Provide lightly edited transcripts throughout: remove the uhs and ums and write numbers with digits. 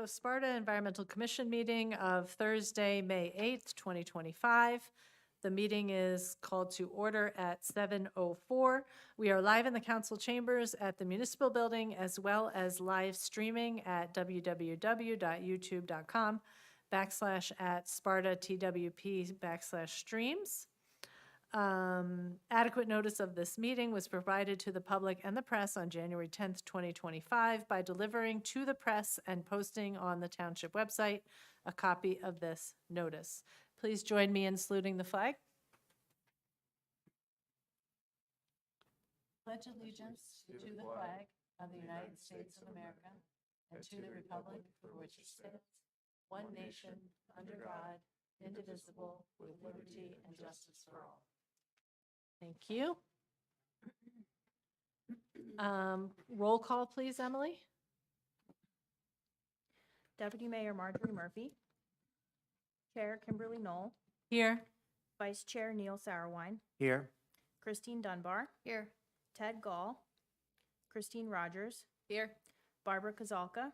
of Sparta Environmental Commission meeting of Thursday, May 8th, 2025. The meeting is called to order at 7:04. We are live in the council chambers at the municipal building as well as live streaming at www.youtube.com/@SpartaTWP/streams. Adequate notice of this meeting was provided to the public and the press on January 10th, 2025 by delivering to the press and posting on the township website a copy of this notice. Please join me in saluting the flag. Pledge allegiance to the flag of the United States of America and to the republic for which it stands, one nation, under God, indivisible, with liberty and justice for all. Thank you. Roll call, please, Emily. Deputy Mayor Marjorie Murphy. Chair Kimberly Knoll. Here. Vice Chair Neil Sauerwein. Here. Christine Dunbar. Here. Ted Gall. Christine Rogers. Here. Barbara Kozalka.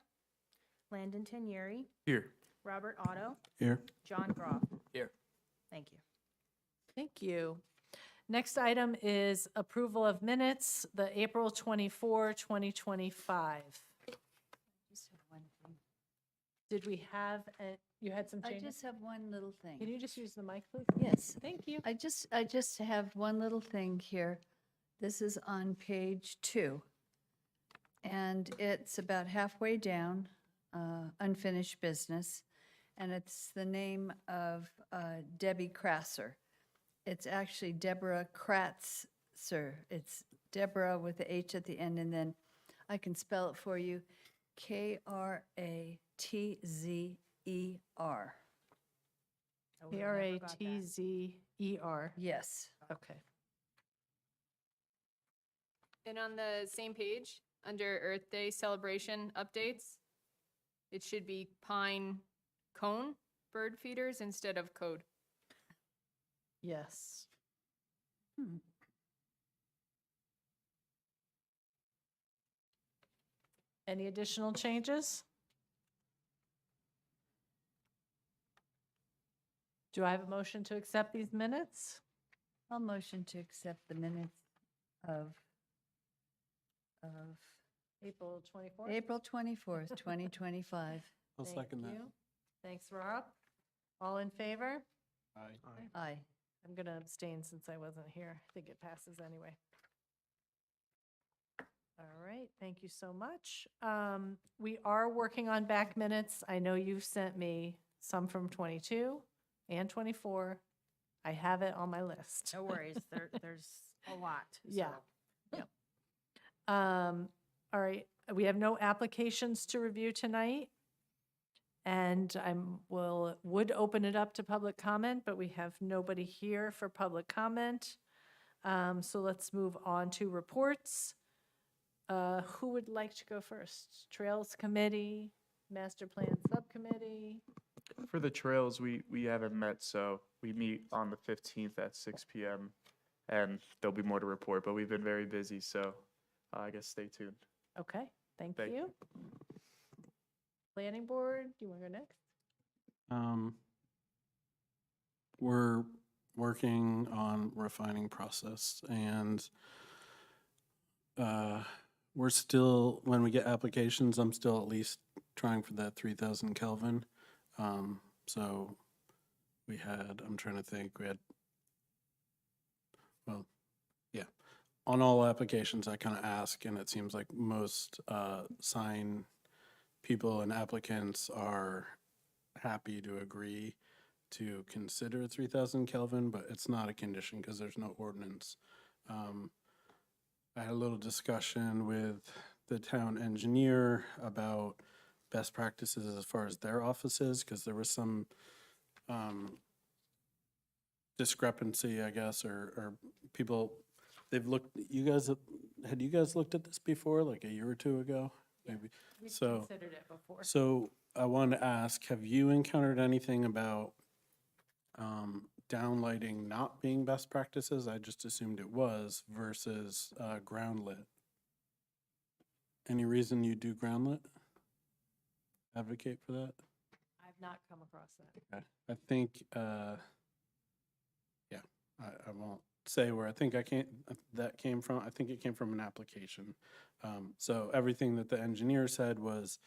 Landon Tenieri. Here. Robert Otto. Here. John Groff. Here. Thank you. Thank you. Next item is approval of minutes, the April 24, 2025. Just have one thing. Did we have, you had some I changes? just have one little Can thing. you just use the mic, please? Yes, Thank you. I just have one little thing here. This is on page 2. And it's about halfway down, unfinished business. And it's the name of Debbie Krasser. It's actually Deborah Kratzer. It's Deborah with the H at the end, and then I can spell it for you, Kratzer. I would've never got that. Kratzer. Yes. Okay. And on the same page, under Earth Day celebration updates, it should be pine cone bird feeders instead of code. Yes. Any additional changes? Do I have a motion to accept these minutes? I'll motion to accept the minutes of April 24th? April 24th, 2025. I'll Thank second that. you. Thanks, Rob. All in favor? Aye. Aye. I'm going to abstain since I wasn't here. I think it passes anyway. All right, thank you so much. We are working on back minutes. I know you've sent me some from 22 and 24. I have it on my list. No worries. There's a lot. Yeah. so. All right, we have no applications to review tonight. And would open it up to public comment, but we have nobody here for public comment. So let's move on to reports. Who would like to go first? Trails Committee, Master Plan Subcommittee? For the trails, we haven't met, so we meet on the 15th at 6 p.m. and there'll be more to report, but we've been very busy, so I guess stay tuned. Okay, thank Thank you. Planning Board, do you want to go next? We're working on refining process, and we're still, when we get applications, I'm still at least trying for that 3,000 Kelvin. So we had, I'm trying to think, we had, well, yeah, on all applications I kind of ask, and it seems like most sign people and applicants are happy to agree to consider 3,000 Kelvin, but it's not a condition because there's no ordinance. I had a little discussion with the town engineer about best practices as far as their offices, because there was some discrepancy, I guess, or people, they've looked, had you guys looked at this before, like a year or two ago? Maybe. We've So- considered it before. So I wanted to ask, have you encountered anything about downlighting not being best practices? I just assumed it was versus ground lit. Any reason you do ground lit? advocate for that? I've not come across that. Okay. I think, yeah, I won't say where I think that came from. I think it came from an application. So everything that the engineer said was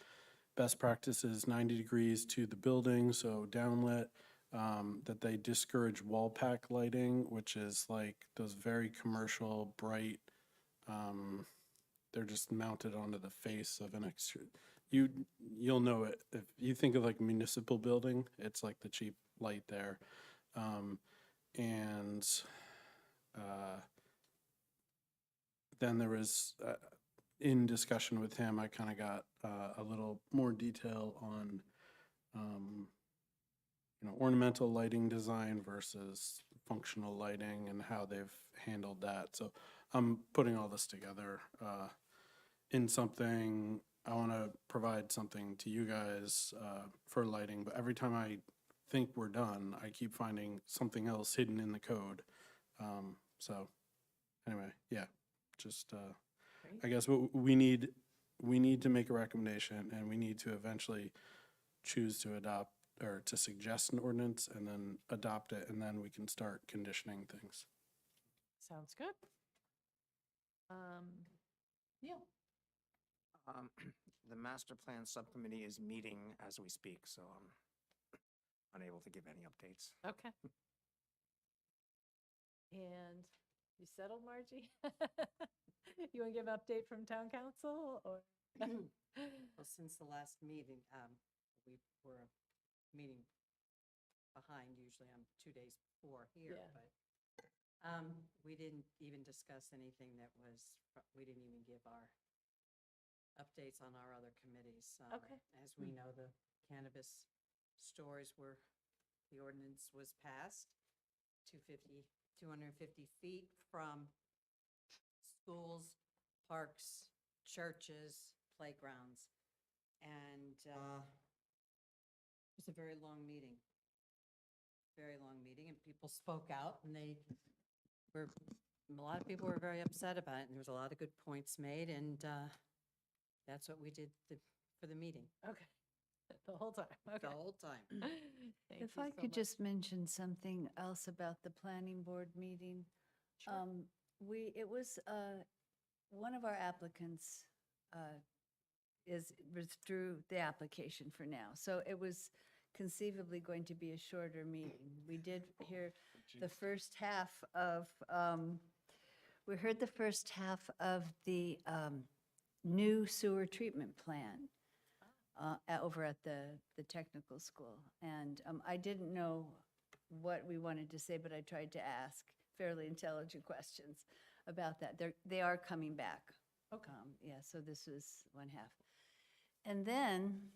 best practices 90 degrees to the building, so downlit, that they discourage wall pack lighting, which is like those very commercial, bright, they're just mounted onto the face of an extra. You'll know it if you think of like municipal building. It's like the cheap light there, and then there was in discussion with him, I kind of got a little more detail on ornamental lighting design versus functional lighting and how they've handled that. So I'm putting all this together in something. I want to provide something to you guys for lighting, but every time I think we're done, I keep finding something else hidden in the code. So anyway, yeah, just I guess what we need to make a recommendation, and we need to eventually choose to adopt or to suggest an ordinance and then adopt it, and then we can start conditioning things. Sounds good. Neil? The master plan subcommittee is meeting as we speak, so I'm unable to give any updates. Okay. And you settled, Margie? You want to give an update from town council or? Well, since the last meeting, we were meeting behind, usually I'm 2 days before here, Yeah. but we didn't even discuss anything that was, we didn't even give our updates on our other committees. Okay. As we know, the cannabis stores the ordinance was passed, 250 feet from schools, parks, churches, playgrounds. And it was a very long meeting. And people spoke out, and a lot of people were very upset about it, and there was a lot of good points made, and that's what we did for the meeting, Okay. The whole time. Okay. the whole time. Thank If you I so could much. just mention something else about the planning board meeting. Sure. It was, one of our applicants withdrew the application for now. So it was conceivably going to be a shorter meeting. We did hear the first half of, we heard the first half of the new sewer treatment plan over at the technical school. And I didn't know what we wanted to say, but I tried to ask fairly intelligent questions about that. They are coming back. Okay. Yeah, so this was one half. And then,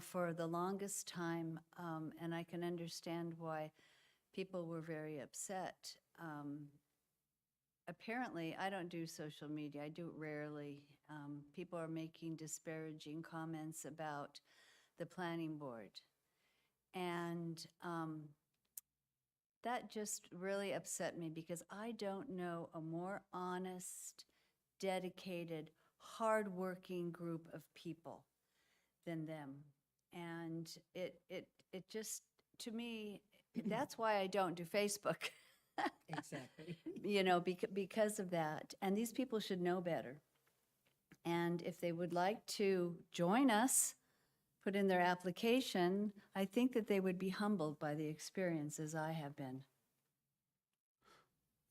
for the longest time, and I can understand why people were very upset, apparently, I don't do social media. I do it rarely. People are making disparaging comments about the planning board. And that just really upset me because I don't know a more honest, dedicated, hardworking group of people than them. And it just, to me, that's why I don't do Facebook. Exactly. Because of that. And these people should know better. And if they would like to join us, put in their application, I think that they would be humbled by the experiences I have been.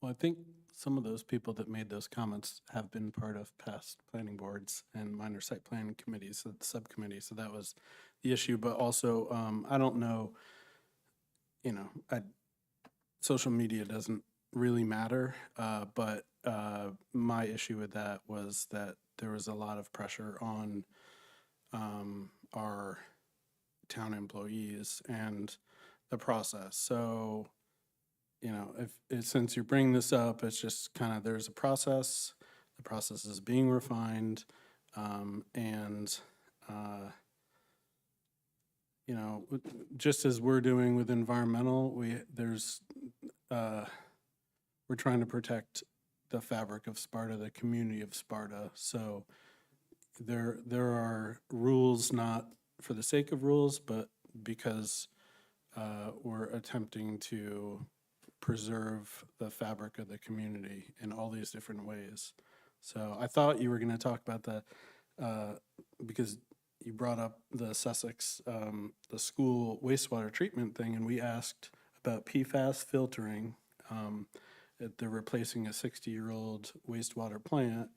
Well, I think some of those people that made those comments have been part of past planning boards and minor site plan committees, subcommittees, so that was the issue. But also, I don't know, social media doesn't really matter, but my issue with that was that there was a lot of pressure on our town employees and the process. So, if since you're bringing this up, it's just kind of, there's a process, the process is being refined, and just as we're doing with environmental, we're trying to protect the fabric of Sparta, the community of Sparta. So there are rules, not for the sake of rules, but because we're attempting to preserve the fabric of the community in all these different ways. So I thought you were going to talk about that because you brought up the Sussex, the school wastewater treatment thing, and we asked about PFAS filtering. That they're replacing a 60-year-old wastewater plant.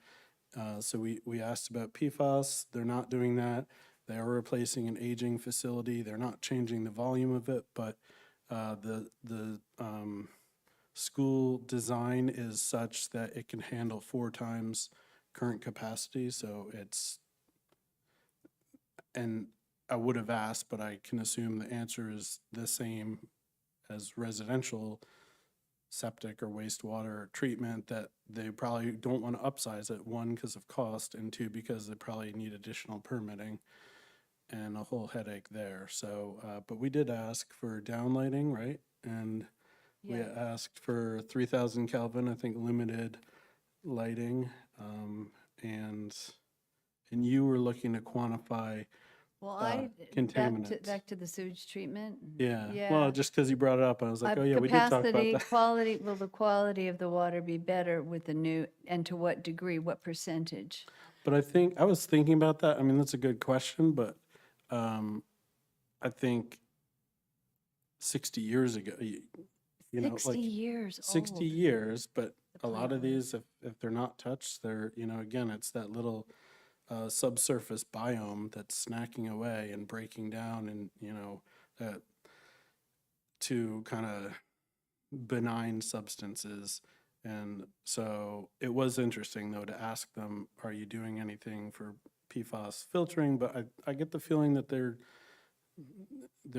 So we asked about PFAS. They're not doing that. They are replacing an aging facility. They're not changing the volume of it, but the school design is such that it can handle 4 times current capacity. So it's, and I would have asked, but I can assume the answer is the same as residential septic or wastewater treatment, that they probably don't want to upsize it, 1, because of cost, and 2, because they probably need additional permitting and a whole headache there. So, but we did ask for downlighting, right? And we Yeah. asked for 3,000 Kelvin, I think, limited lighting. And you were looking to quantify, Well, contaminants. back to the sewage treatment. yeah, well, just because you brought it up, I was like, oh yeah, we did talk about Capacity, that. quality, will the quality of the water be better with the new, and to what degree, what percentage? But I was thinking about that. I mean, that's a good question, but I think 60 years ago, you know, 60 like years 60 old. years, but The a lot plant of these, if they're not touched, they're, you know, again, it's that little subsurface biome that's snacking away and breaking down and, you know, to kind of benign substances. And so it was interesting, though, to ask them, are you doing anything for PFAS filtering? But I get the feeling that they're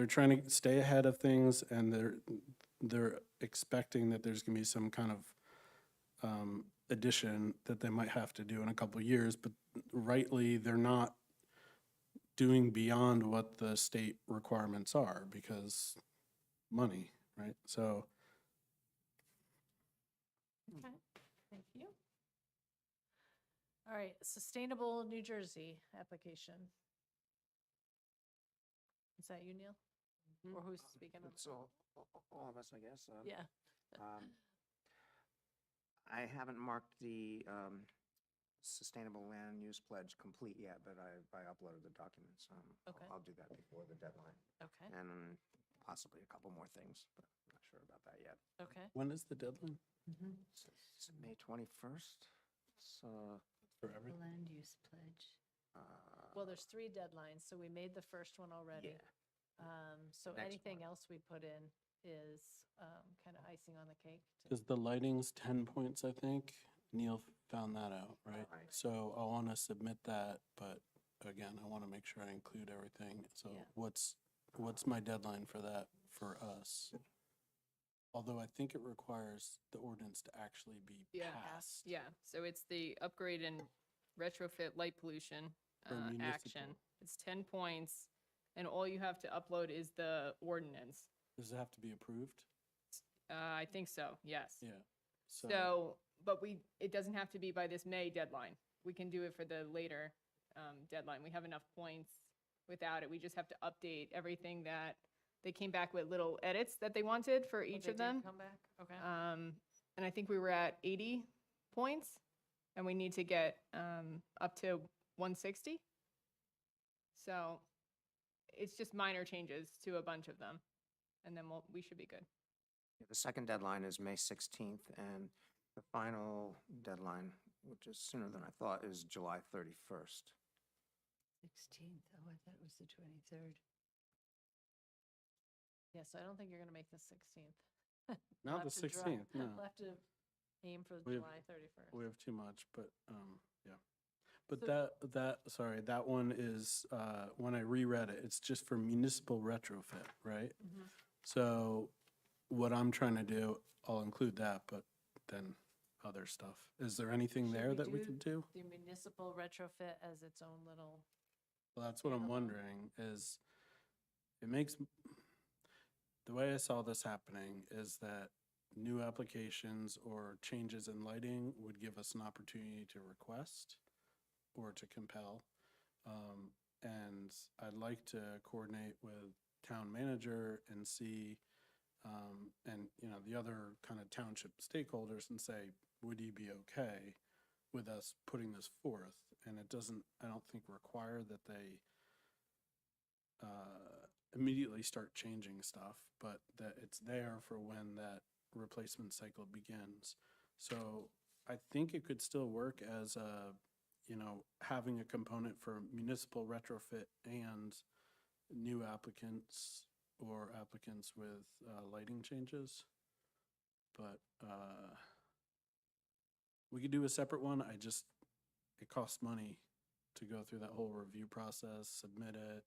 trying to stay ahead of things, and they're expecting that there's going to be some kind of addition that they might have to do in a couple of years, but rightly, they're not doing beyond what the state requirements are because money, right? So Okay, thank you. All right, Sustainable New Jersey application. Is that you, Neil? Or who's speaking? on- It's all of us, I guess. Yeah, I haven't marked the Sustainable Land Use Pledge complete yet, but I uploaded the documents. Okay. I'll do that before the deadline. okay, And possibly a couple more things, but I'm not sure about that yet. okay. when is the deadline Is it May 21st? So, for The everything? land use pledge. Well, there's 3 deadlines, so we made the first one already. yeah. So Next anything one. else we put in is kind of icing on the cake. to- Because the lighting's 10 points, I think. Neil found that out, right? Right. So I want to submit that, but again, I want to make sure I include everything. So Yeah. what's my deadline for that for us? Although I think it requires the ordinance to actually be Yeah. passed. Yeah, so it's the upgrade and retrofit light pollution For action. municipal. It's 10 points, and all you have to upload is the ordinance. Does it have to be approved? I think so, yes. Yeah. So, but it doesn't have to be by this May deadline. We can do it for the later deadline. We have enough points without it. We just have to update everything that they came back with little edits that they wanted for Oh, each they of did them. Come back, okay. And I think we were at 80 points, and we need to get up to 160. So it's just minor changes to a bunch of them, and then we should be good. The second deadline is May 16th, and the final deadline, which is sooner than I thought, is July 31st. 16th, oh, I thought it was the 23rd. Yeah, so I don't think you're going to make the 16th. Not the We'll have to dri- 16th, no. We'll have to aim for We have- July 31st. We have too much, but, yeah. But So- that one is, when I reread it, it's just for municipal retrofit, right? Mhm. So what I'm trying to do, I'll include that, but then other stuff. Is there anything Should there we that we do can do? The municipal retrofit as its own little, Well, that's what I'm standalone? wondering, is it makes, the way I saw this happening is that new applications or changes in lighting would give us an opportunity to request or to compel. And I'd like to coordinate with town manager and see, and, you know, the other kind of township stakeholders and say, would you be okay with us putting this forth? And it doesn't, I don't think, require that they immediately start changing stuff, but that it's there for when that replacement cycle begins. So I think it could still work as a, you know, having a component for municipal retrofit and new applicants or applicants with lighting changes. But we could do a separate one. It costs money to go through that whole review process, submit it,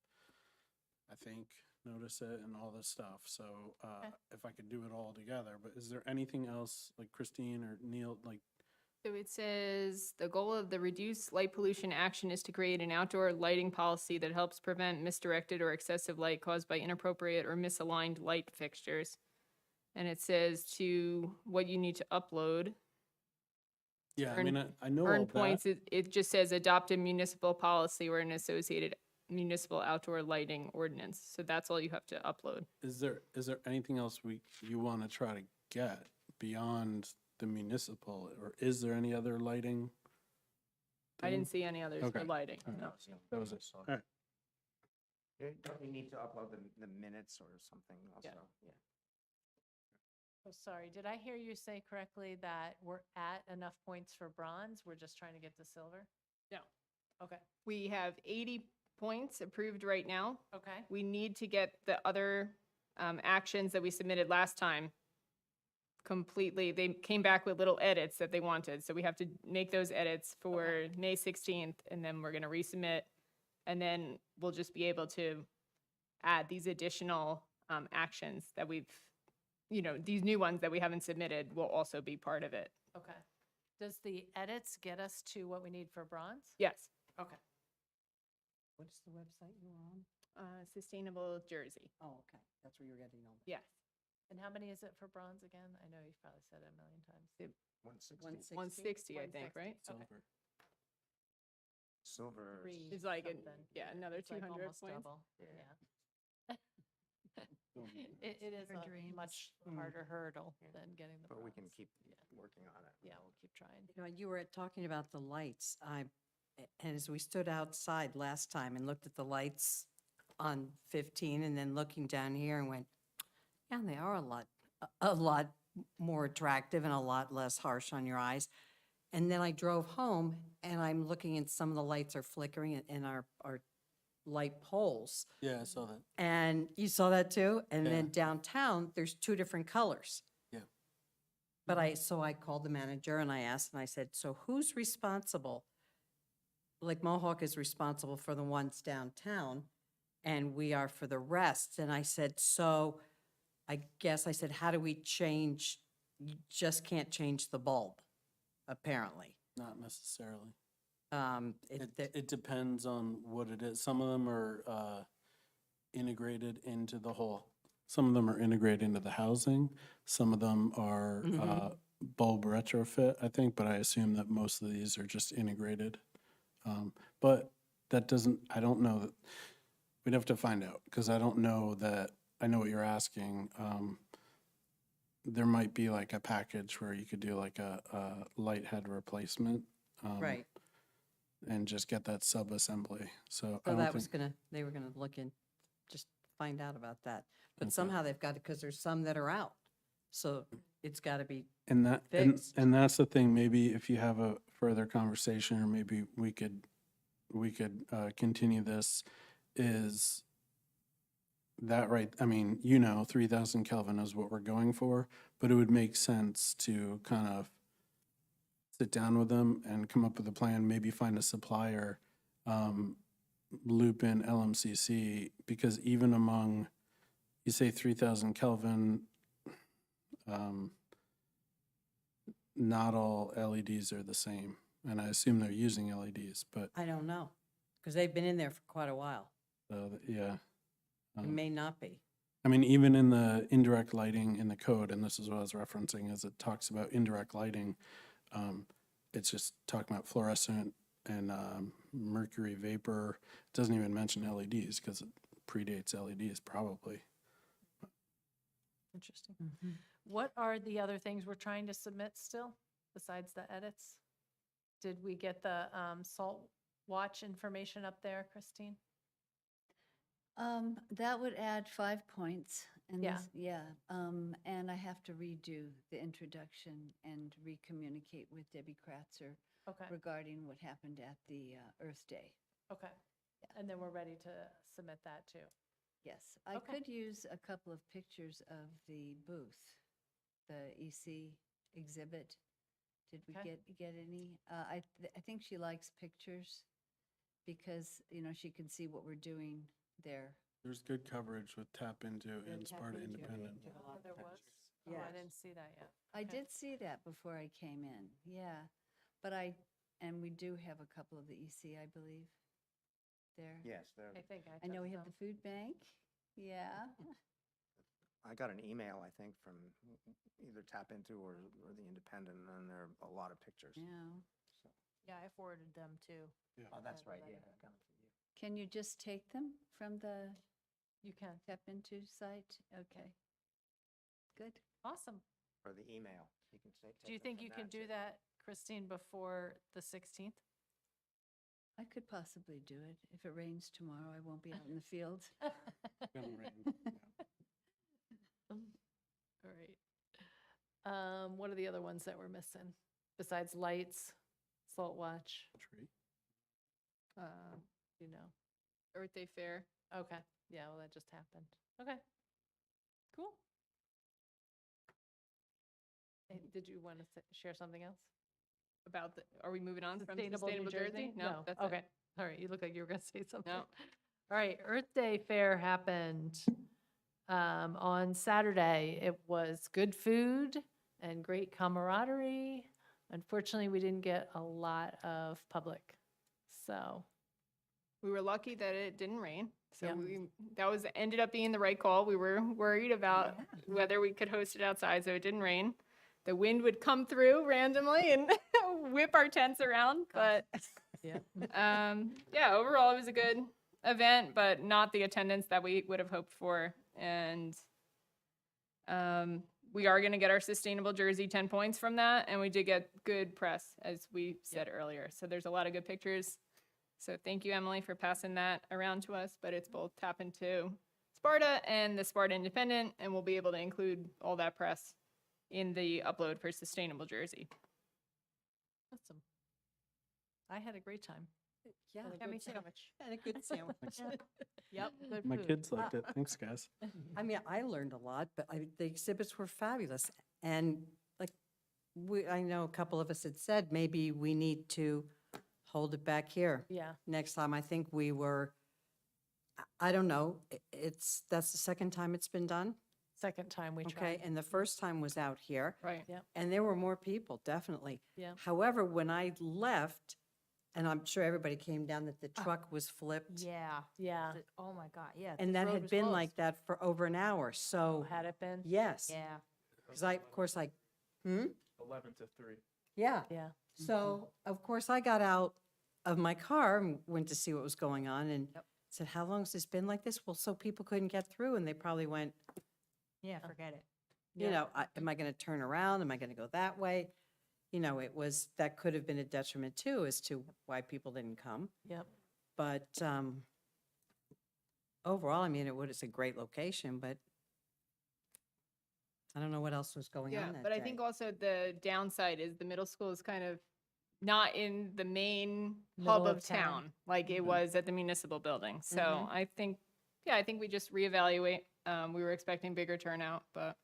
I think, notice it and all this stuff. So Okay. if I could do it all together, but is there anything else, like Christine or Neil, like, So it says, the goal of the reduced light pollution action is to create an outdoor lighting policy that helps prevent misdirected or excessive light caused by inappropriate or misaligned light fixtures. And it says to what you need to upload. yeah, I Earn- mean, I know all Earn that. points, it just says adopt a municipal policy or an associated municipal outdoor lighting ordinance. So that's all you have to upload. Is there anything else you want to try to get beyond the municipal, or is there any other lighting? I didn't thing? see any others for Okay. lighting, All right. no. That was it. All right. Don't you need to upload the minutes or something also? Yeah. Oh, sorry, did I hear you say correctly that we're at enough points for bronze? We're just trying to get to silver? No. Okay, We have 80 points approved right now. okay, We need to get the other actions that we submitted last time completely. They came back with little edits that they wanted, so we have to make those edits for May 16th, and then we're gonna resubmit. And then we'll just be able to add these additional actions that we've, you know, these new ones that we haven't submitted will also be part of it. okay. Does the edits get us to what we need for bronze? Yes, Okay. What's the website you were on? Sustainable Jersey, Oh, okay, that's where you're getting all that. yes. And how many is it for bronze again? I know you've probably said it a million times. 160. 160, I think, right? Okay. Silver. Silver. Three It's like, something. yeah, another It's like 200 almost points. double, Yeah. yeah. It is Our a dreams. much harder hurdle than getting the But we can bronze. keep Yeah. working on it. Yeah, we'll keep trying. You know, you were talking about the lights. And as we stood outside last time and looked at the lights on 15 and then looking down here and went, yeah, they are a lot more attractive and a lot less harsh on your eyes. And then I drove home and I'm looking and some of the lights are flickering in our light poles. Yeah, I saw that. And you saw that too? And Yeah. then downtown, there's two different colors. Yeah. But so I called the manager and I asked and I said, so who's responsible? Like Mohawk is responsible for the ones downtown and we are for the rest. And I said, so I guess I said, how do we change? You just can't change the bulb, apparently. Not necessarily. It- It depends on what it is. Some of them are integrated into the whole, some of them are integrated into the housing. Some of them are Mhm. bulb retrofit, I think, but I assume that most of these are just integrated. But that doesn't, I don't know that, we'd have to find out, because I don't know that, I know what you're asking. There might be like a package where you could do like a light head replacement. Right. And just get that sub-assembly. So I So don't that was think, they were gonna look in, just find out about that. But Okay. somehow they've got it, because there's some that are out. So it's gotta be, and fixed. and that's the thing, maybe if you have a further conversation, or maybe we could continue this, is that right, I mean, 3,000 Kelvin is what we're going for, but it would make sense to kind of sit down with them and come up with a plan, maybe find a supplier, loop in LMCC, because even among, you say 3,000 Kelvin, not all LEDs are the same, and I assume they're using LEDs, but, I don't know, because they've been in there for quite a while. yeah. It may not be. I mean, even in the indirect lighting in the code, and this is what I was referencing, as it talks about indirect lighting, it's just talking about fluorescent and mercury vapor. It doesn't even mention LEDs because it predates LEDs probably. Interesting. What are the other things we're trying to submit still, besides the edits? Did we get the Salt Watch information up there, Christine? That would add 5 points. And Yeah. and I have to redo the introduction and recommunicate with Debbie Kratzer Okay, regarding what happened at the Earth Day. okay. And then we're ready to submit that too. Yes, I Okay. could use a couple of pictures of the booth, the EC exhibit. Did we Okay. get any? I think she likes pictures because, she can see what we're doing there. There's good coverage with Tap Into and Tap Sparta Into. Independent. Oh, there was? Oh, Yes. I didn't see that yet. I Okay. did see that before I came in, yeah. But and we do have a couple of the EC, I believe, there. Yes, there, I think I know took we have some. the food bank, yeah. I got an email, I think, from either Tap Into or the Independent, and there are a lot of pictures. Yeah. So- Yeah, I forwarded them too. Oh, that's Yeah, right, but I- yeah. I got it from you. Can you just take them from the You can. Tap Into site? Okay. Good. Awesome. For the email, you can say. Do you think you can do that, Christine, before the 16th? I could possibly do it. If it rains tomorrow, I won't be out in the field. Gonna rain. All right. What are the other ones that we're missing besides lights, Salt Watch? Tree. You know, Earth Day Fair. okay. Yeah, well, that just happened. Okay. Cool. Hey, did you want to share something else? About are we moving on from Sustainable Sustainable New Jersey? No, that's it. Okay. All right. You look like you were going to say something. No. All right. Earth Day Fair happened on Saturday. It was good food and great camaraderie. Unfortunately, we didn't get a lot of public. So, We were lucky that it didn't rain. So Yeah. that was ended up being the right call. We were worried about whether we could host it outside, so it didn't rain. The wind would come through randomly and whip our tents around, but yeah. yeah, overall it was a good event, but not the attendance that we would have hoped for. And we are going to get our Sustainable Jersey 10 points from that, and we did get good press, as we said earlier. So there's a lot of good pictures. So thank you, Emily, for passing that around to us. But it's both Tap Into Sparta and the Sparta Independent, and we'll be able to include all that press in the upload for Sustainable Jersey. Awesome. I had a great time. Yeah. Had a Yeah, good me too. sandwich. And a good sandwich. Yep. Good My food. kids liked it. Thanks, guys. I mean, I learned a lot, but the exhibits were fabulous. And like, I know a couple of us had said, maybe we need to hold it back here. Yeah. Next time, I think we were, I don't know, that's the second time it's been done, Second time we tried. okay? And the first time was out here, Right. and there were more people, definitely. Yeah. However, when I left, and I'm sure everybody came down, that the truck was flipped. Yeah. Yeah. Oh my God, yeah. And this that road had was been closed. like that for over an hour, so, Had it been? yes. Yeah. Because of course, 11 to 3. yeah. Yeah. So, of course, I got out of my car and went to see what was going on and said, how long has this been like this? Well, so people couldn't get through, and they probably went, Yeah, forget it. you know, am I going to turn around? Am I going to go that way? You know, that could have been a detriment too, as to why people didn't come. Yep. But overall, I mean, it's a great location, but I don't know what else was going Yeah, on that but I day. think also the downside is the middle school is kind of not in the main hub Middle of of town. town like it was at the municipal building. So Mhm. I think we just reevaluate. We were expecting bigger turnout, but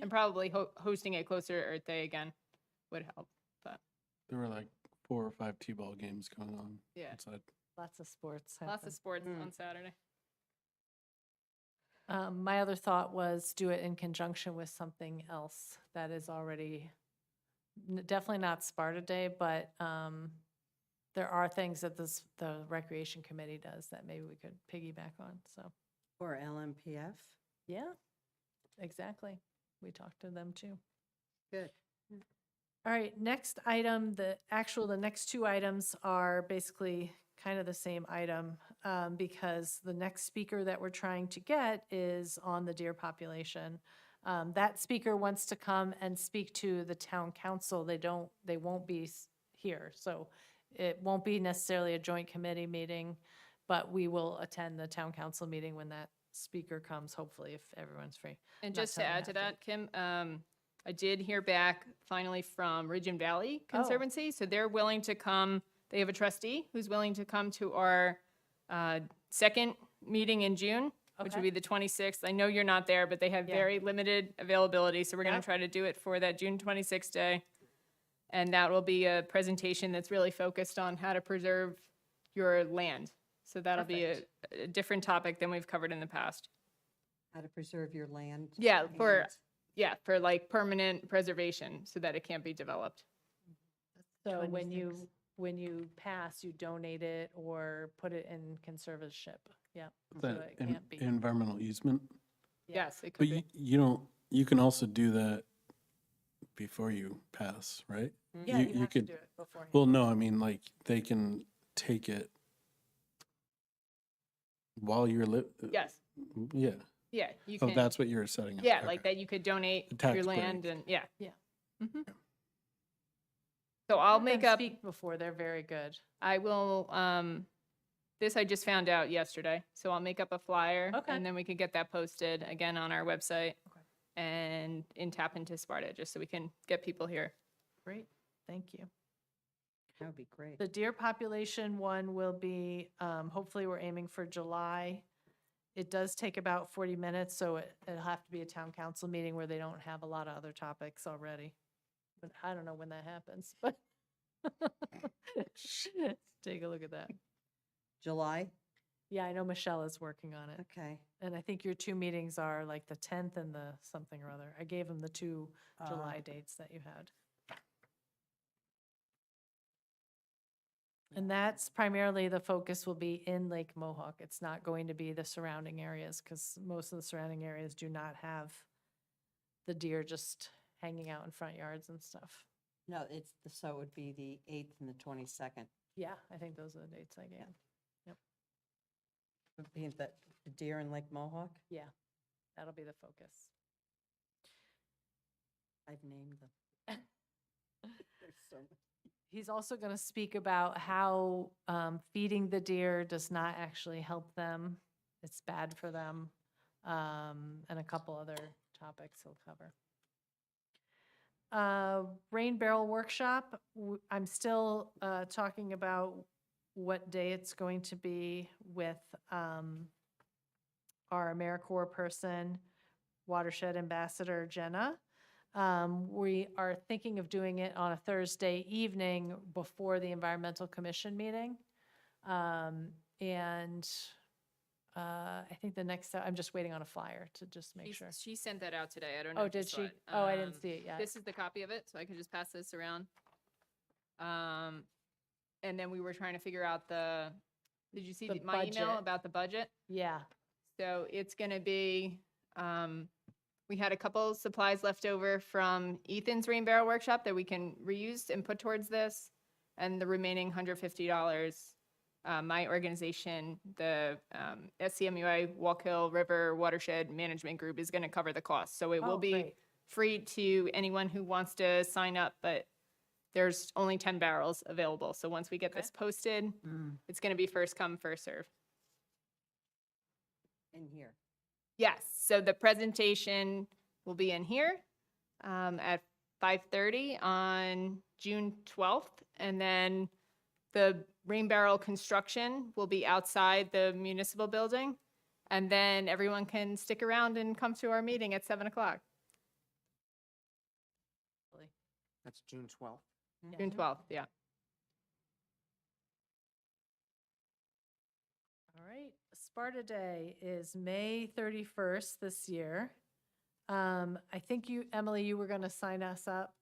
and probably hosting it closer to Earth Day again would help. But There were like 4 or 5 T-ball games going on yeah, outside. Lots of sports. lots happen. of sports Mm. on Saturday. My other thought was do it in conjunction with something else that is already, definitely not Sparta Day, but there are things that the Recreation Committee does that maybe we could piggyback on, so. Or LMPF. Yeah, exactly. We talked to them too. Good. All right, next item, the next two items are basically kind of the same item, because the next speaker that we're trying to get is on the deer population. That speaker wants to come and speak to the town council. They won't be here, so it won't be necessarily a joint committee meeting, but we will attend the town council meeting when that speaker comes, hopefully, if everyone's free. And Not just to telling you add to have to. that, Kim, I did hear back finally from Ridge and Valley Oh. Conservancy. So they're willing to come. They have a trustee who's willing to come to our second meeting in June, which would Okay. be the 26th. I know you're not there, but they have Yeah. very limited availability. So we're going Yep. to try to do it for that June 26th day. And that will be a presentation that's really focused on how to preserve your land. So that'll be a different topic than we've covered in the past. How to preserve your land. Yeah, for, and- yeah, for like permanent preservation so that it can't be developed. So when 26. you pass, you donate it or put it in conservatorship, yeah. so That it can't be. environmental easement. Yeah. Yes, it But could be. you don't, you can also do that before you pass, right? Yeah, you- you you have to could- do it beforehand. Well, no, I mean, like, they can take it while you're Yes, yeah. yeah, you Oh, can, that's what you're setting up. yeah, Okay. like that you could donate The tax your land break. and, yeah. Yeah. Mhm. So I'll Let make them up, Speak before, they're very good. I will, this I just found out yesterday, so I'll make up a flyer. Okay. And then we can get that posted again on our website. Okay. And in tap into Sparta, just so we can get people here. Great, thank you. That would be great. The deer population one will be, hopefully we're aiming for July. It does take about 40 minutes, so it'll have to be a town council meeting where they don't have a lot of other topics already. But I don't know when that happens, but take a look at that. July? Yeah, I know Michelle is working on it. Okay. And I think your two meetings are like the 10th and the something or other. I gave them the two July dates that you had. And that's primarily the focus will be in Lake Mohawk. It's not going to be the surrounding areas because most of the surrounding areas do not have the deer just hanging out in front yards and stuff. No, so it would be the 8th and the 22nd. Yeah, I think those are the dates I gave. Would be the deer in Lake Mohawk? Yeah, that'll be the focus. I've named them. There's so many. He's also going to speak about how feeding the deer does not actually help them. It's bad for them, and a couple other topics he'll cover. Rain Barrel Workshop, I'm still talking about what day it's going to be with our AmeriCorps person, Watershed Ambassador Jenna. We are thinking of doing it on a Thursday evening before the Environmental Commission meeting. I think the next, I'm just waiting on a flyer to just make sure. She sent that out today. I don't know Oh, if you did saw she? it. Oh, I didn't see it yet. This is the copy of it, so I can just pass this around. And then we were trying to figure out did you see The my email budget. about the budget? Yeah, So it's gonna be, we had a couple supplies left over from Ethan's Rain Barrel Workshop that we can reuse and put towards this. And the remaining $150, my organization, the SCMUI Walk Hill River Watershed Management Group is gonna cover the cost. So it Oh, will be great. free to anyone who wants to sign up, but there's only 10 barrels available. So once we get Okay. this posted, it's gonna be first come, first serve. In here. Yes, so the presentation will be in here at 5:30 on June 12th. And then the Rain Barrel construction will be outside the municipal building. And then everyone can stick around and come to our meeting at 7 o'clock, That's June 12th. June 12th, yeah. All right. Sparta Day is May 31st this year. I think you, Emily, you were going to sign us up.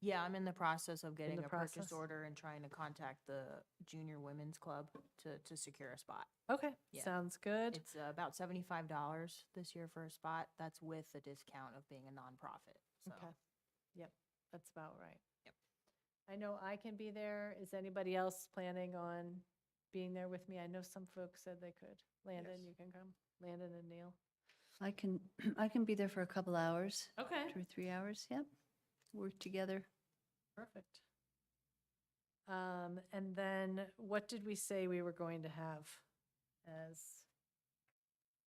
Yeah, I'm in the process of getting the a process? purchase order and trying to contact the Junior Women's Club to secure a spot. Okay, Yeah. sounds good. It's about $75 this year for a spot. That's with the discount of being a nonprofit. So Okay. Yep, that's about right. I know I can be there. Is anybody else planning on being there with me? I know some folks said they could. Landon, Yes. you can come. Landon and Neil. I can, I can be there for a couple hours, Okay. 2 or 3 hours, yep. Work together. Perfect. And then what did we say we were going to have as,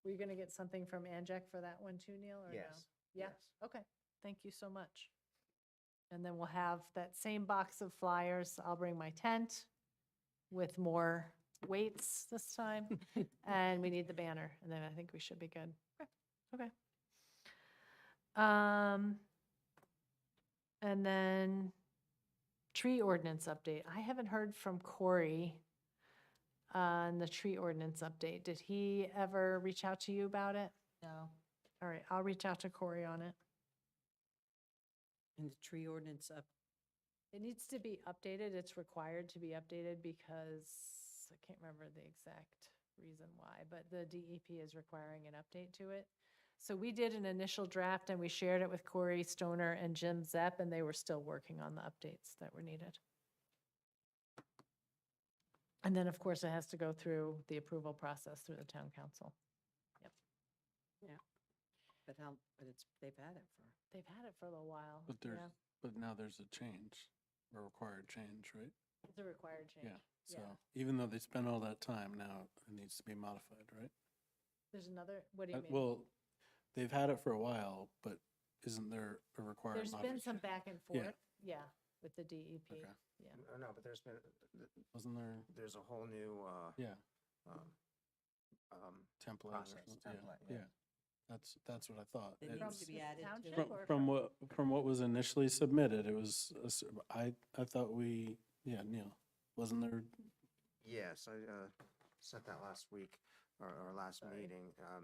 were you going to get something from Anjek for that one too, Neil, or no? Yes. Yeah, Yes. okay. Thank you so much. And then we'll have that same box of flyers. I'll bring my tent with more weights this time. And we need the banner, and then I think we should be good. Okay. And then tree ordinance update. I haven't heard from Corey on the tree ordinance update. Did he ever reach out to you about it? No. All right, I'll reach out to Corey on it. And the tree ordinance up, It needs to be updated. It's required to be updated because I can't remember the exact reason why, but the DEP is requiring an update to it. So we did an initial draft and we shared it with Corey Stoner and Jim Zepp, and they were still working on the updates that were needed. And then, of course, it has to go through the approval process through the town council. but how, but it's, they've had it for. They've had it for a little while. But there's, Yeah, but now there's a change, a required change, right? it's a required change. Yeah, so Yeah. even though they spent all that time, now it needs to be modified, right? There's another, what do you mean? Well, they've had it for a while, but isn't there a required There's been some modification? back and Yeah. forth, yeah, with the DEP. Okay. Yeah. No, but there's been, Wasn't there, there's a whole new, yeah, template or process, something? template, Yeah, yeah. yeah. That's what I thought. It It's- needs to be added to Township it. or From what was initially submitted, it was, I thought we, yeah, Neil, wasn't there, yes, I sent that last week or last Sorry. meeting. I I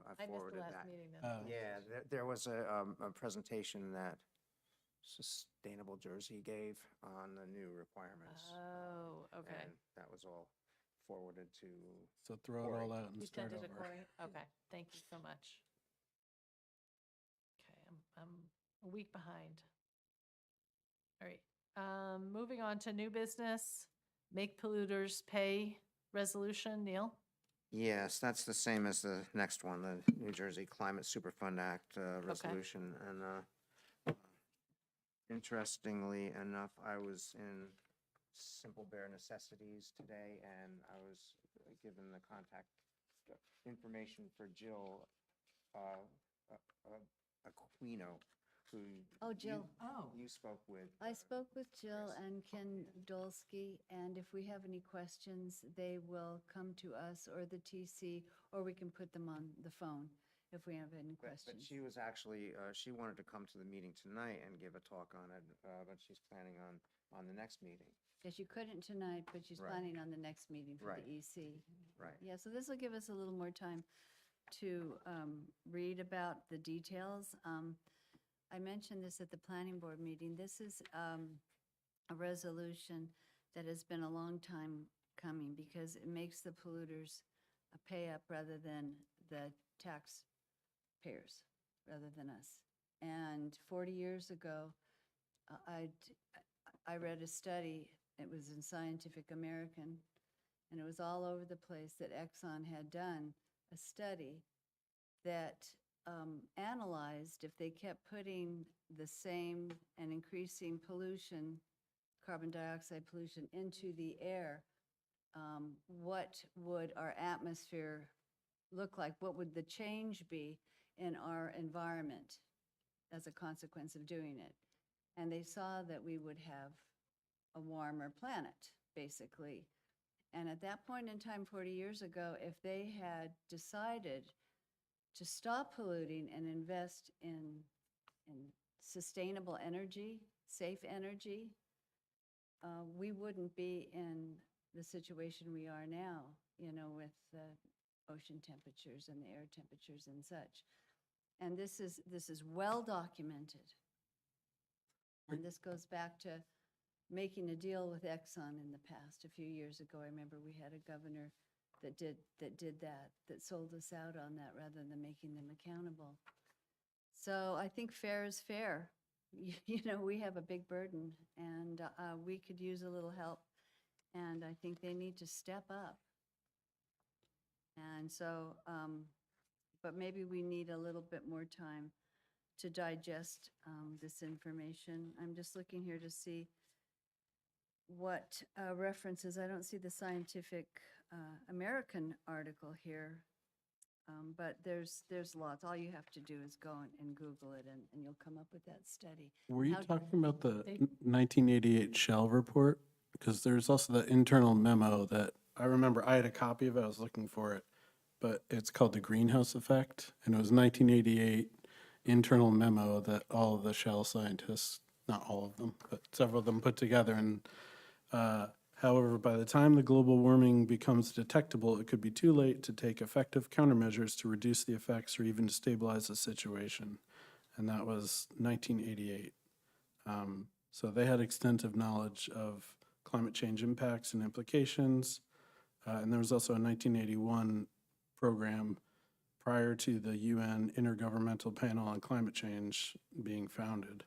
missed the forwarded last that. meeting then. Oh. Yeah, there was a presentation that Sustainable Jersey gave on the new requirements. Oh, okay. And that was all forwarded to, so throw it Corey. all out and You start sent it to over? Corey? Okay, thank you so much. Okay, I'm a week behind. All right, moving on to new business, make polluters pay resolution, Neil? yes, that's the same as the next one, the New Jersey Climate Superfund Act resolution. And interestingly enough, I was in Simple Bare Necessities today, and I was given the contact information for Jill Aquino, who. Oh, you- Jill. Oh. You spoke with. I spoke with Jill Yes. and Ken Dolsky, and if we have any questions, they will come to us or the TC, or we can put them on the phone if we have any But questions. she was actually, she wanted to come to the meeting tonight and give a talk on it, but she's planning on the next meeting. Yes, you couldn't tonight, but she's Right. planning on the next meeting for Right. the EC. Right. Yeah, so this will give us a little more time to read about the details. I mentioned this at the planning board meeting. This is a resolution that has been a long time coming because it makes the polluters pay up rather than the taxpayers, rather than us. And 40 years ago, I read a study, it was in Scientific American, and it was all over the place that Exxon had done a study that analyzed if they kept putting the same and increasing pollution, carbon dioxide pollution into the air, what would our atmosphere look like? What would the change be in our environment as a consequence of doing it? And they saw that we would have a warmer planet, basically. And at that point in time, 40 years ago, if they had decided to stop polluting and invest in sustainable energy, safe energy, we wouldn't be in the situation we are now, you know, with the ocean temperatures and the air temperatures and such. And this is well documented. And this goes back to making a deal with Exxon in the past. A few years ago, I remember we had a governor that did that sold us out on that rather than making them accountable. So I think fair is fair. you know, we have a big burden, and we could use a little help, and I think they need to step up. And so, but maybe we need a little bit more time to digest this information. I'm just looking here to see what references. I don't see the Scientific American article here, but there's lots. All you have to do is go and Google it, and you'll come up with that study. Were you How- talking about the They- 1988 Shell report? Because there's also the internal memo that, I remember I had a copy of it, I was looking for it, but it's called the Greenhouse Effect, and it was 1988 internal memo that all of the Shell scientists, not all of them, but several of them put together, and however, by the time the global warming becomes detectable, it could be too late to take effective countermeasures to reduce the effects or even to stabilize the situation. And that was 1988. So they had extensive knowledge of climate change impacts and implications. And there was also a 1981 program prior to the UN Intergovernmental Panel on Climate Change being founded.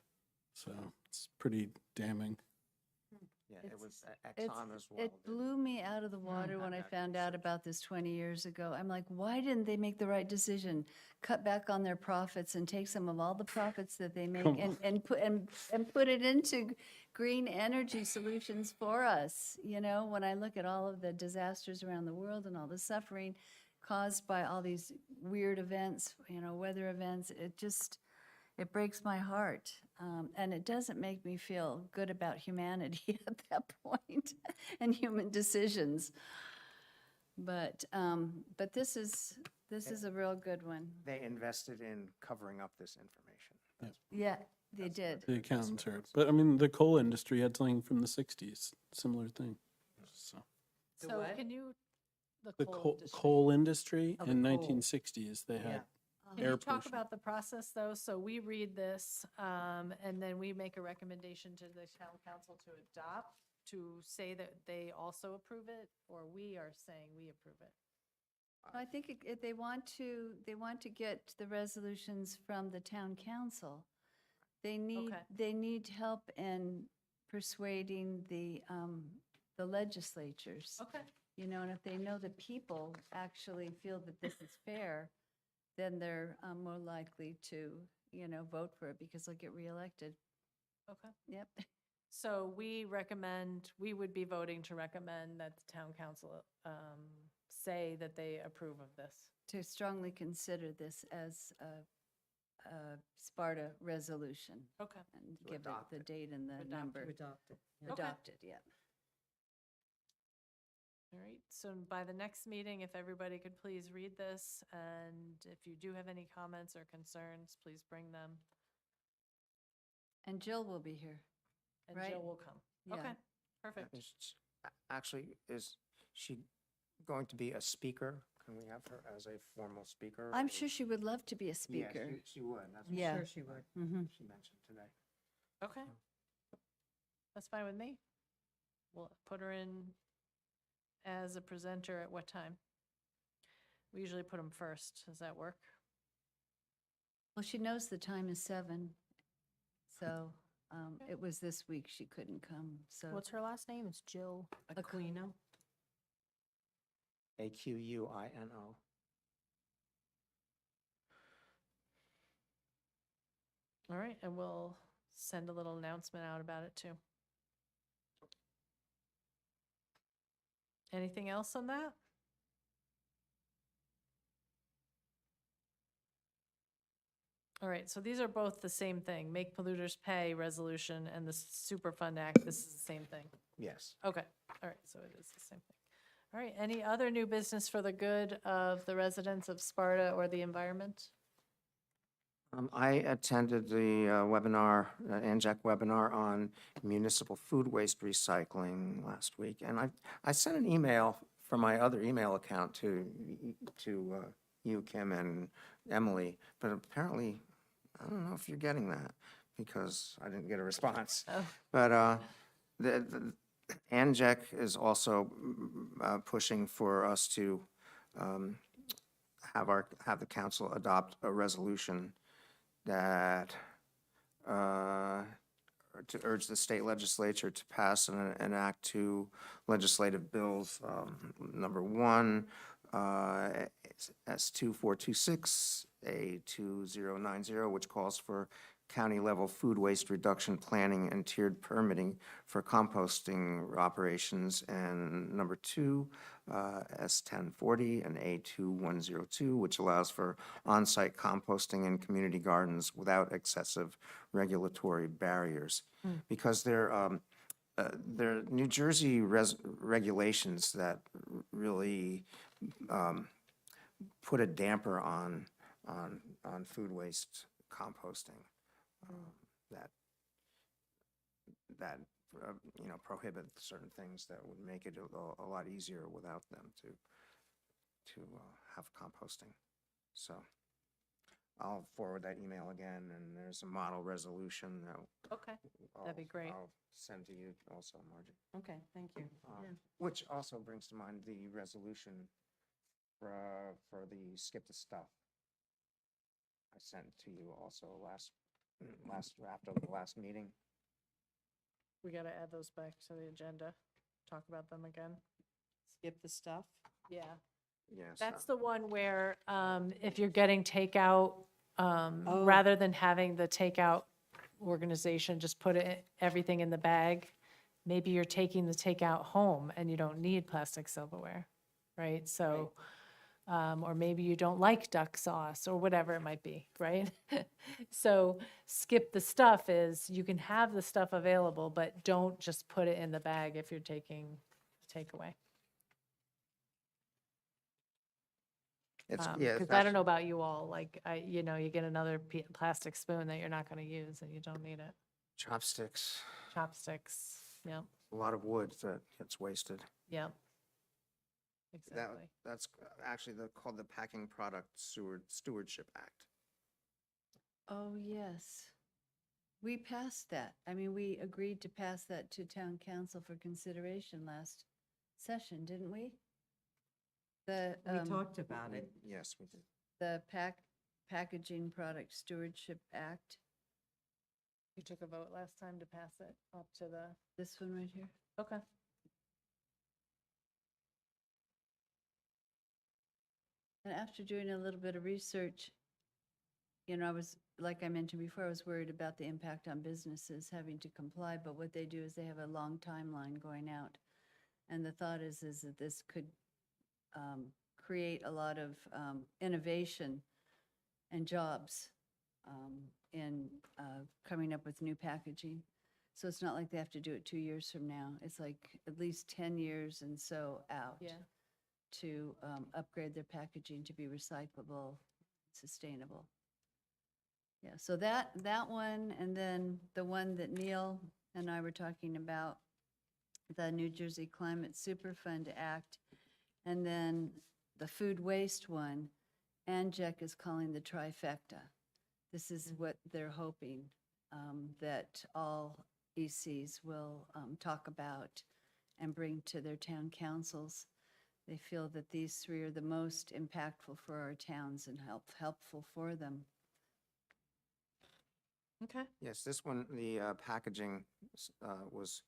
So it's pretty damning. Yeah, it It's- was It's- Exxon as well. It blew me out of the water when I Contact found out research. about this 20 years ago. I'm like, why didn't they make the right decision? Cut back on their profits and take some of all the profits that they make Come and put it into green energy solutions for us. You know, when I look at all of the disasters around the world and all the suffering caused by all these weird events, you know, weather events, it breaks my heart. And it doesn't make me feel good about humanity at that point and human decisions. But this is a real good one. They invested in covering up this information. That's- Yeah, they that's did. what The the accountants investment are, was. but I mean, the coal industry had something from the 60s, similar thing. So The So what? can you, the the coal coal, industry. coal industry Oh, the in coal. 1960s, they had Can air you talk pollution. about the process, though? So we read this, and then we make a recommendation to the town council to adopt, to say that they also approve it, or we are saying we approve it? I think if they want to get the resolutions from the town council, they Okay. need help in persuading the legislatures. Okay. You know, and if they know the people actually feel that this is fair, then they're more likely to, you know, vote for it because they'll get reelected. Okay. Yep. So we would be voting to recommend that the town council say that they approve of this. To strongly consider this as a Sparta resolution Okay. and To give it adopt the it. date and the Adopt- number. to adopt it. Yeah. Okay. Adopted, yeah. All right, so by the next meeting, if everybody could please read this, and if you do have any comments or concerns, please bring them, And Jill will be here. and Right. Jill will come. Yeah. Okay, perfect. Actually, is she going to be a speaker? Can we have her as a formal speaker? I'm or- sure she would love to be a Yes, speaker. she would. That's what Yeah. Sure she would. Mhm. she mentioned today. Okay. That's fine with me. We'll put her in as a presenter at what time? We usually put them first. Does that work? Well, she knows the time is 7, so Okay. it was this week she couldn't come, so. What's her last name? It's Jill. Aquino? Aquino. All right, and we'll send a little announcement out about it too. Anything else on that? All right, so these are both the same thing, Make Polluters Pay resolution and the Superfund Act, this is the same thing. Yes. Okay, all right, so it is the same thing. All right, any other new business for the good of the residents of Sparta or the environment? I attended the webinar, ANJAC webinar on municipal food waste recycling last week, and I sent an email from my other email account to you, Kim, and Emily, but apparently, I don't know if you're getting that, because I didn't get a response. Oh. But the ANJAC is also pushing for us to have the council adopt a resolution that to urge the state legislature to pass and enact two legislative bills. Number one, S2426, A2090, which calls for county-level food waste reduction planning and tiered permitting for composting operations. And number two, S1040 and A2102, which allows for on-site composting in community gardens without excessive regulatory barriers. Because they're New Jersey regulations that really put a damper on food waste composting, that prohibit certain things that would make it a lot easier without them to have composting. So I'll forward that email again, and there's a model resolution that Okay, that'd be great. I'll send to you also, Margie. Okay, thank you. Which also brings to mind the resolution for the skip the stuff. I sent to you also last draft of the last meeting. We got to add those back to the agenda, talk about them again. Skip the stuff. Yeah. Yes. That's the one where if you're getting takeout, Oh. rather than having the takeout organization just put everything in the bag, maybe you're taking the takeout home and you don't need plastic silverware, right? So, or maybe you don't like duck sauce or whatever it might be, right? So skip the stuff is you can have the stuff available, but don't just put it in the bag if you're taking takeaway. It's, yeah. Because I don't know about you all, like, you get another plastic spoon that you're not going to use and you don't need it. Chopsticks, Chopsticks, yep, a lot of wood that gets wasted. yep. That, Exactly. that's actually called the Packing Product Stewardship Act. Oh, yes. We passed that. I mean, we agreed to pass that to town council for consideration last session, didn't we? The, We talked about it. Yes, we did. the Packaging Product Stewardship Act, You took a vote last time to pass it up to the, this one right here. okay. And after doing a little bit of research, I was, like I mentioned before, I was worried about the impact on businesses having to comply, but what they do is they have a long timeline going out. And the thought is that this could create a lot of innovation and jobs in coming up with new packaging. So it's not like they have to do it 2 years from now. It's like at least 10 years and so out. Yeah. To upgrade their packaging to be recyclable, sustainable. Yeah, so that one, and then the one that Neil and I were talking about, the New Jersey Climate Superfund Act, and then the food waste one, ANJEC is calling the trifecta. This is what they're hoping, that all ECs will talk about and bring to their town councils. They feel that these three are the most impactful for our towns and helpful for them. Okay. Yes, this one, the packaging was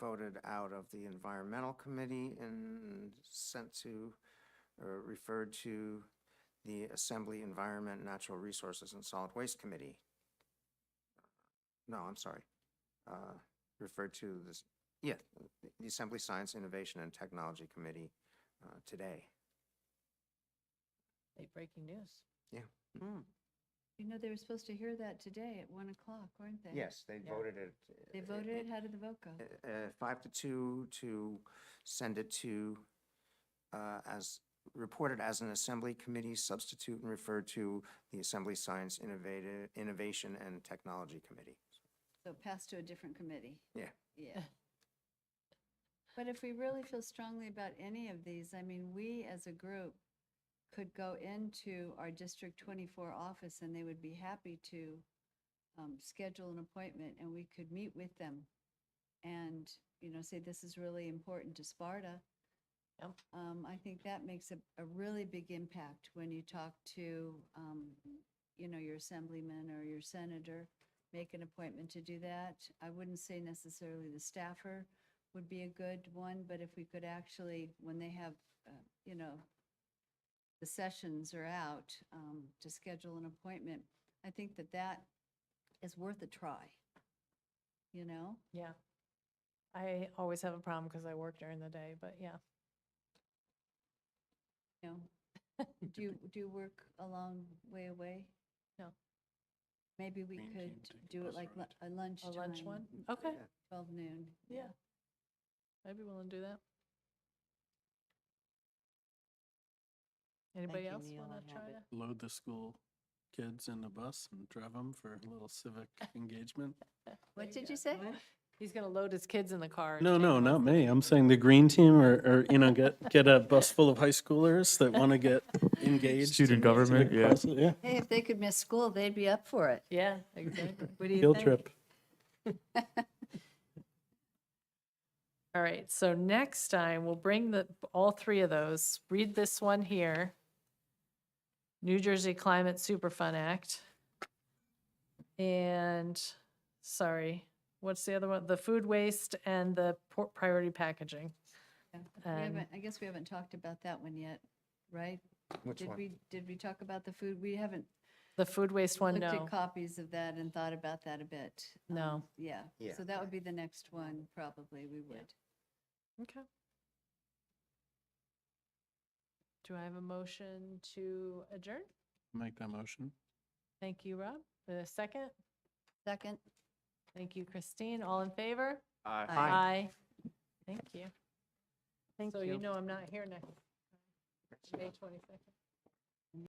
voted out of the Environmental Committee and sent to, or referred to the Assembly Environment, Natural Resources, and Solid Waste Committee. No, I'm sorry. Referred to this, yeah, the Assembly Science, Innovation, and Technology Committee today. Late breaking news. They were supposed to hear that today at 1 o'clock, weren't they? Yes, they Yeah. voted it. They voted it? How did the vote go? 5-2 to send it to, as reported as an Assembly Committee substitute and referred to the Assembly Science, Innovation, and Technology Committee. So it passed to a different committee? Yeah. Yeah. But if we really feel strongly about any of these, I mean, we as a group could go into our District 24 office and they would be happy to schedule an appointment and we could meet with them and, say this is really important to Sparta. Yep. I think that makes a really big impact when you talk to, your assemblyman or your senator, make an appointment to do that. I wouldn't say necessarily the staffer would be a good one, but if we could actually, when they have, the sessions are out, to schedule an appointment, I think that is worth a try, Yeah. I always have a problem because I work during the day, but yeah. You know, do you work a long way away? No. Maybe we Green could team take do bus it like ride. a lunchtime. A lunch one? Okay, 12 noon. yeah. I'd be willing to do that. Anybody you, else Neil. want I to try have it. to? Load the school kids in the bus and drive them for a little civic engagement. What did you say? He's going to load his kids in the car. and No, take no, them not off. me. I'm saying the green team or get a bus full of high schoolers that want to get engaged. Student in government, civic yeah. causes. Yeah, Hey, if they could miss school, they'd be up for it. Yeah, exactly. What do you field think? trip. All right, so next time we'll bring all three of those. Read this one here. New Jersey Climate Superfund Act. And, sorry, what's the other one? The food waste and the priority packaging. Yeah. And- I guess we haven't talked about that one yet, right? Which Did one? did we talk about the food? We haven't The food waste one, looked no. at copies of that and thought about that a bit. No. Yeah, Yeah, so that would right. be the next one, probably, we would. Okay. Do I have a motion to adjourn? Make that motion. Thank you, Rob. A second? Second? Thank you, Christine. All in favor? Aye. Aye. Thank you. Thank So you. you know I'm not here next, May 22nd.